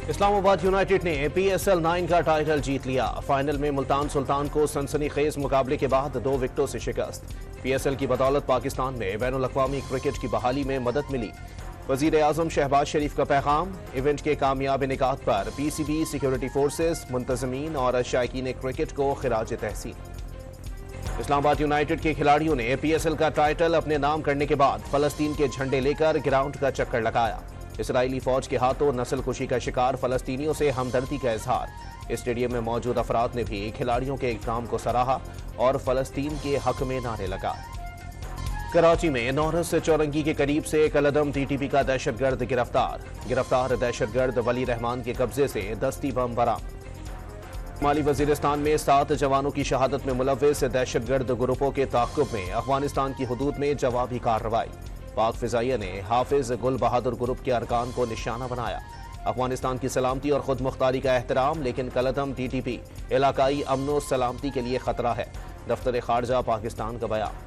اسلام آباد یونائیٹڈ نے PSL 9 کا ٹائٹل جیت لیا۔ فائنل میں ملتان سلطان کو سنسنی خیز مقابلے کے بعد 2 وکٹوں سے شکست۔ PSL کی بدولت پاکستان میں بین الاقوامی کرکٹ کی بحالی میں مدد ملی۔ وزیر اعظم شہباز شریف کا پیغام، ایونٹ کے کامیاب انعقاد پر PCB، سیکیورٹی فورسز، منتظمین اور شائقین کرکٹ کو خراج تحسین۔ اسلام آباد یونائیٹڈ کے کھلاڑیوں نے PSL کا ٹائٹل اپنے نام کرنے کے بعد فلسطین کے جھنڈے لے کر گراؤنڈ کا چکر لگایا۔ اسرائیلی فوج کے ہاتھوں نسل کشی کا شکار فلسطینیوں سے ہمدردی کا اظہار۔ اسٹیڈیم میں موجود افراد نے بھی کھلاڑیوں کے اقدام کو سراہا اور فلسطین کے حق میں نعرے لگائے۔ کراچی میں نورس چورنگی کے قریب سے کالعدم TTP کا دہشت گرد گرفتار دہشت گرد ولی رحمان کے قبضے سے دستی بم برآمد۔ شمالی وزیرستان میں 7 جوانوں کی شہادت میں ملوث دہشت گرد گروپوں کے تعاقب میں افغانستان کی حدود میں جوابی کارروائی۔ پاک فضائیہ نے حافظ گل بہادر گروپ کے ارکان کو نشانہ بنایا۔ افغانستان کی سلامتی اور خود مختاری کا احترام، لیکن کالعدم TTP علاقائی امن و سلامتی کے لیے خطرہ ہے۔ دفتر خارجہ پاکستان کا بیان۔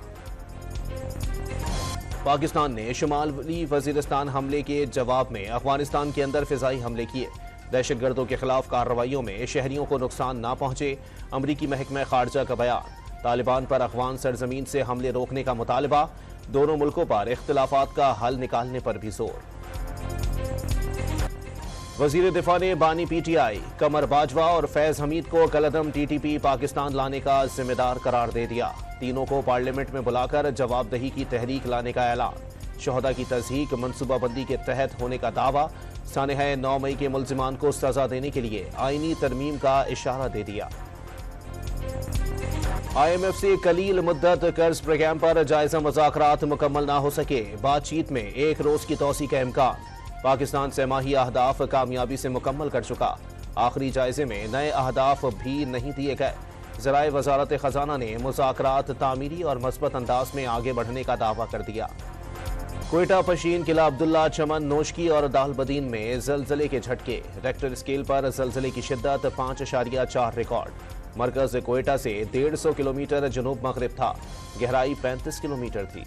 پاکستان نے شمالی وزیرستان حملے کے جواب میں افغانستان کے اندر فضائی حملے کیے۔ دہشت گردوں کے خلاف کارروائیوں میں شہریوں کو نقصان نہ پہنچے۔ امریکی محکمہ خارجہ کا بیان۔ طالبان پر افغان سرزمین سے حملے روکنے کا مطالبہ، دونوں ملکوں پر اختلافات کا حل نکالنے پر بھی زور۔ وزیر دفاع نے بانی PTI قمر باجوہ اور فیض حمید کو کالعدم TTP پاکستان لانے کا ذمہ دار قرار دے دیا۔ تینوں کو پارلیمنٹ میں بلا کر جواب دہی کی تحریک لانے کا اعلان۔ شہداء کی تصدیق منصوبہ بندی کے تحت ہونے کا دعویٰ۔ سانحہ 9 مئی کے ملزمان کو سزا دینے کے لیے آئینی ترمیم کا اشارہ دے دیا۔ IMF سے قلیل مدت قرض پروگرام پر جائزہ مذاکرات مکمل نہ ہو سکے۔ بات چیت میں 1 روز کی توسیع کا امکان۔ پاکستان سہ ماہی اہداف کامیابی سے مکمل کر چکا۔ آخری جائزے میں نئے اہداف بھی نہیں دیے گئے۔ ذرائع وزارت خزانہ نے مذاکرات تعمیری اور مثبت انداز میں آگے بڑھنے کا دعویٰ کر دیا۔ کوئٹہ، پشین، قلعہ عبداللہ، چمن، نوشکی اور دال بدین میں زلزلے کے جھٹکے۔ ریکٹر اسکیل پر زلزلے کی شدت 5.4 ریکارڈ۔ مرکز کوئٹہ سے 150 کلومیٹر جنوب مغرب تھا۔ گہرائی 35 کلومیٹر تھی۔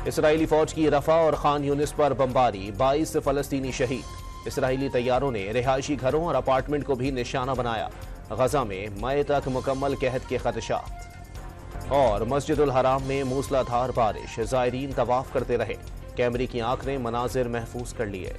اسرائیلی فوج کی رفح اور خان یونس پر بمباری، 22 فلسطینی شہید۔ اسرائیلی طیاروں نے رہائشی گھروں اور اپارٹمنٹ کو بھی نشانہ بنایا۔ غزہ میں مئی تک مکمل قحط کے خدشات۔ اور مسجد الحرام میں موسلا دھار بارش، زائرین طواف کرتے رہے۔ کیمرے کی آنکھ نے مناظر محفوظ کر لیے۔